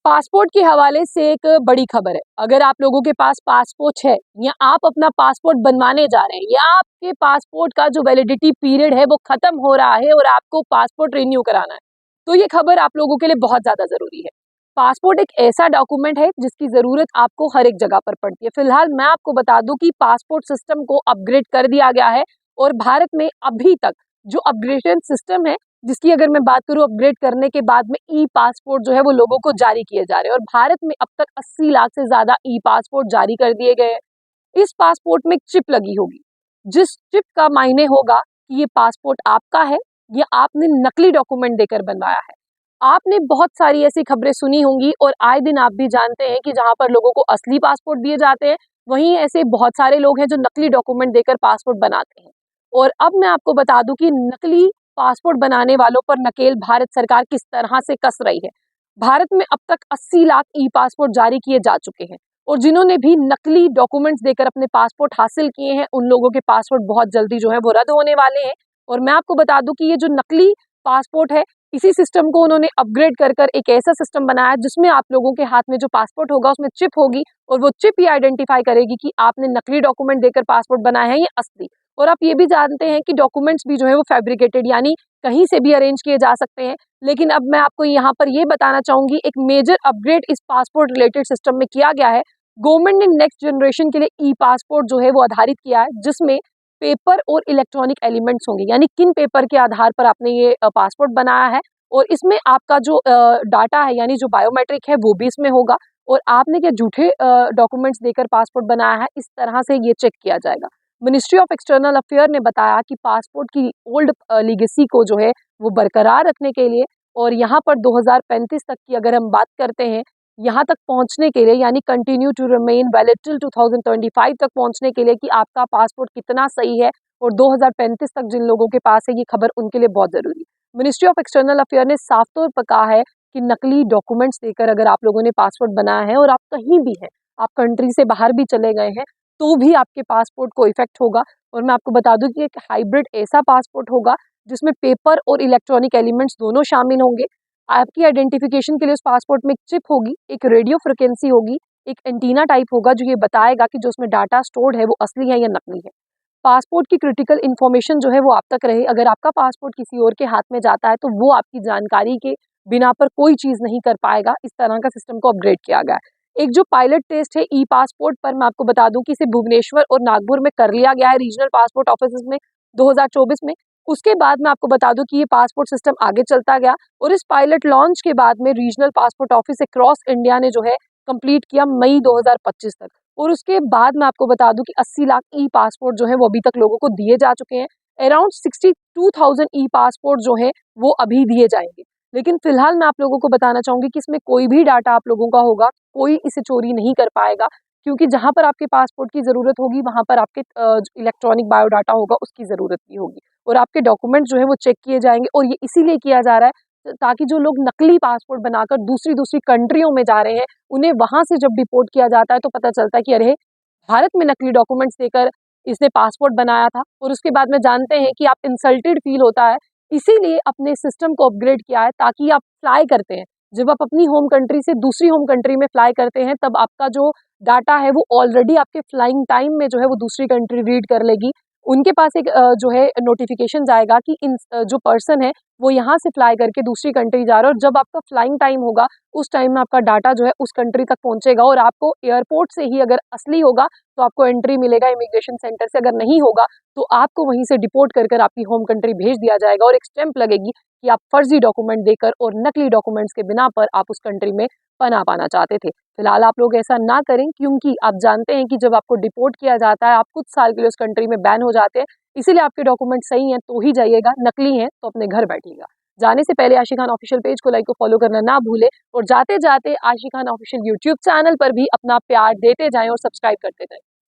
Passport के हवाले से एक बड़ी खबर है। अगर आप लोगों के पास पासपोर्ट है या आप अपना पासपोर्ट बनवाने जा रहे हैं या आपके पासपोर्ट का जो वैलिडिटी पीरियड है वो खत्म हो रहा है और आपको पासपोर्ट रिन्यू कराना है, तो ये खबर आप लोगों के लिए बहुत ज्यादा जरूरी है। पासपोर्ट एक ऐसा डॉक्यूमेंट है जिसकी जरूरत आपको हर एक जगह पर पड़ती है। फिलहाल मैं आपको बता दूं कि पासपोर्ट सिस्टम को अपग्रेड कर दिया गया है और भारत में अभी तक जो अपग्रेडेशन सिस्टम है, जिसकी अगर मैं बात करूं अपग्रेड करने के बाद में ई पासपोर्ट जो है वो लोगों को जारी किए जा रहे हैं और भारत में अब तक 80 लाख से ज्यादा ई पासपोर्ट जारी कर दिए गए हैं। इस पासपोर्ट में एक चिप लगी होगी, जिस चिप का मायने होगा कि ये पासपोर्ट आपका है या आपने नकली डॉक्यूमेंट देकर बनवाया है। आपने बहुत सारी ऐसी खबरें सुनी होंगी और आए दिन आप भी जानते हैं कि जहां पर लोगों को असली पासपोर्ट दिए जाते हैं, वहीं ऐसे बहुत सारे लोग हैं जो नकली डॉक्यूमेंट देकर पासपोर्ट बनाते हैं। और अब मैं आपको बता दूं कि नकली पासपोर्ट बनाने वालों पर नकेल भारत सरकार किस तरह से कस रही है। भारत में अब तक 80 लाख ई पासपोर्ट जारी किए जा चुके हैं और जिन्होंने भी नकली डॉक्यूमेंट्स देकर अपने पासपोर्ट हासिल किए हैं, उन लोगों के पासपोर्ट बहुत जल्दी जो है वो रद्द होने वाले हैं। और मैं आपको बता दूं कि ये जो नकली पासपोर्ट है, इसी सिस्टम को उन्होंने अपग्रेड कर कर एक ऐसा सिस्टम बनाया जिसमें आप लोगों के हाथ में जो पासपोर्ट होगा उसमें चिप होगी और वो चिप ही आइडेंटिफाई करेगी कि आपने नकली डॉक्यूमेंट देकर पासपोर्ट बनाया है या असली। और आप ये भी जानते हैं कि डॉक्यूमेंट्स भी जो है वो फैब्रिकेटेड यानी कहीं से भी अरेंज किए जा सकते हैं। लेकिन अब मैं आपको यहाँ पर ये बताना चाहूंगी, एक मेजर अपग्रेड इस पासपोर्ट रिलेटेड सिस्टम में किया गया है। गवर्नमेंट ने नेक्स्ट जनरेशन के लिए ई पासपोर्ट जो है वो आधारित किया है, जिसमें पेपर और इलेक्ट्रॉनिक एलिमेंट्स होंगे, यानी किन पेपर के आधार पर आपने ये पासपोर्ट बनाया है और इसमें आपका जो डाटा है यानी जो बायोमेट्रिक है वो भी इसमें होगा और आपने क्या झूठे डॉक्यूमेंट्स देकर पासपोर्ट बनाया है, इस तरह से ये चेक किया जाएगा। मिनिस्ट्री ऑफ एक्सटर्नल अफेयर ने बताया कि पासपोर्ट की ओल्ड लीगेसी को जो है वो बरकरार रखने के लिए और यहाँ पर 2035 तक की अगर हम बात करते हैं, यहाँ तक पहुँचने के लिए यानी continue to remain valid till 2025 तक पहुँचने के लिए कि आपका पासपोर्ट कितना सही है और 2035 तक जिन लोगों के पास है ये खबर उनके लिए बहुत जरूरी है। मिनिस्ट्री ऑफ एक्सटर्नल अफेयर ने साफ तौर पर कहा है कि नकली डॉक्यूमेंट्स देकर अगर आप लोगों ने पासपोर्ट बनाया है और आप कहीं भी हैं, आप कंट्री से बाहर भी चले गए हैं, तो भी आपके पासपोर्ट को इफेक्ट होगा। और मैं आपको बता दूं कि एक हाइब्रिड ऐसा पासपोर्ट होगा जिसमें पेपर और इलेक्ट्रॉनिक एलिमेंट्स दोनों शामिल होंगे। आपकी आइडेंटिफिकेशन के लिए उस पासपोर्ट में एक चिप होगी, एक रेडियो फ्रिक्वेंसी होगी, एक एंटीना टाइप होगा जो ये बताएगा कि जो उसमें डाटा स्टोर्ड है वो असली है या नकली है। पासपोर्ट की क्रिटिकल इन्फॉर्मेशन जो है वो आप तक रहे। अगर आपका पासपोर्ट किसी और के हाथ में जाता है तो वो आपकी जानकारी के बिना पर कोई चीज नहीं कर पाएगा। इस तरह का सिस्टम को अपग्रेड किया गया है। एक जो पायलट टेस्ट है ई पासपोर्ट पर, मैं आपको बता दूं कि इसे भुवनेश्वर और नागपुर में कर लिया गया है रीजनल पासपोर्ट ऑफिस में 2024 में। उसके बाद मैं आपको बता दूं कि ये पासपोर्ट सिस्टम आगे चलता गया और इस पायलट लॉन्च के बाद में regional passport office across India ने जो है कंप्लीट किया मई 2025 तक। और उसके बाद मैं आपको बता दूं कि 80 लाख ई पासपोर्ट जो है वो अभी तक लोगों को दिए जा चुके हैं। अराउंड 62,000 ई पासपोर्ट जो है वो अभी दिए जाएंगे। लेकिन फिलहाल मैं आप लोगों को बताना चाहूंगी कि इसमें कोई भी डाटा आप लोगों का होगा, कोई इसे चोरी नहीं कर पाएगा, क्योंकि जहां पर आपके पासपोर्ट की जरूरत होगी वहां पर आपके इलेक्ट्रॉनिक बायोडाटा होगा उसकी जरूरत भी होगी और आपके डॉक्यूमेंट जो है वो चेक किए जाएंगे। और ये इसीलिए किया जा रहा है ताकि जो लोग नकली पासपोर्ट बनाकर दूसरी दूसरी कंट्रियों में जा रहे हैं, उन्हें वहां से जब डिपोर्ट किया जाता है तो पता चलता है कि अरे, भारत में नकली डॉक्यूमेंट्स देकर इसने पासपोर्ट बनाया था। और उसके बाद में जानते हैं कि आप इंसल्टेड फील होता है, इसीलिए अपने सिस्टम को अपग्रेड किया है ताकि आप फ्लाई करते हैं, जब आप अपनी होम कंट्री से दूसरी होम कंट्री में फ्लाई करते हैं तब आपका जो डाटा है वो ऑलरेडी आपके फ्लाइंग टाइम में जो है वो दूसरी कंट्री रीड कर लेगी। उनके पास एक जो है नोटिफिकेशन जाएगा कि इन जो पर्सन है वो यहाँ से फ्लाई करके दूसरी कंट्री जा रहा है और जब आपका फ्लाइंग टाइम होगा उस टाइम में आपका डाटा जो है उस कंट्री तक पहुंचेगा और आपको एयरपोर्ट से ही अगर असली होगा तो आपको एंट्री मिलेगा इमिग्रेशन सेंटर से, अगर नहीं होगा तो आपको वहीं से डिपोर्ट कर कर आपकी होम कंट्री भेज दिया जाएगा और एक स्टैंप लगेगी कि आप फर्जी डॉक्यूमेंट देकर और नकली डॉक्यूमेंट्स के बिना पर आप उस कंट्री में पनाह पाना चाहते थे। फिलहाल आप लोग ऐसा ना करें, क्योंकि आप जानते हैं कि जब आपको डिपोर्ट किया जाता है आप कुछ साल के लिए उस कंट्री में बैन हो जाते हैं। इसीलिए आपके डॉक्यूमेंट सही हैं तो ही जाइएगा, नकली हैं तो अपने घर बैठिएगा। जाने से पहले आशी खान ऑफिशियल पेज को लाइक और फॉलो करना ना भूले और जाते जाते आशी खान ऑफिशियल यूट्यूब चैनल पर भी अपना प्यार देते जाएं और सब्सक्राइब करते जाएं।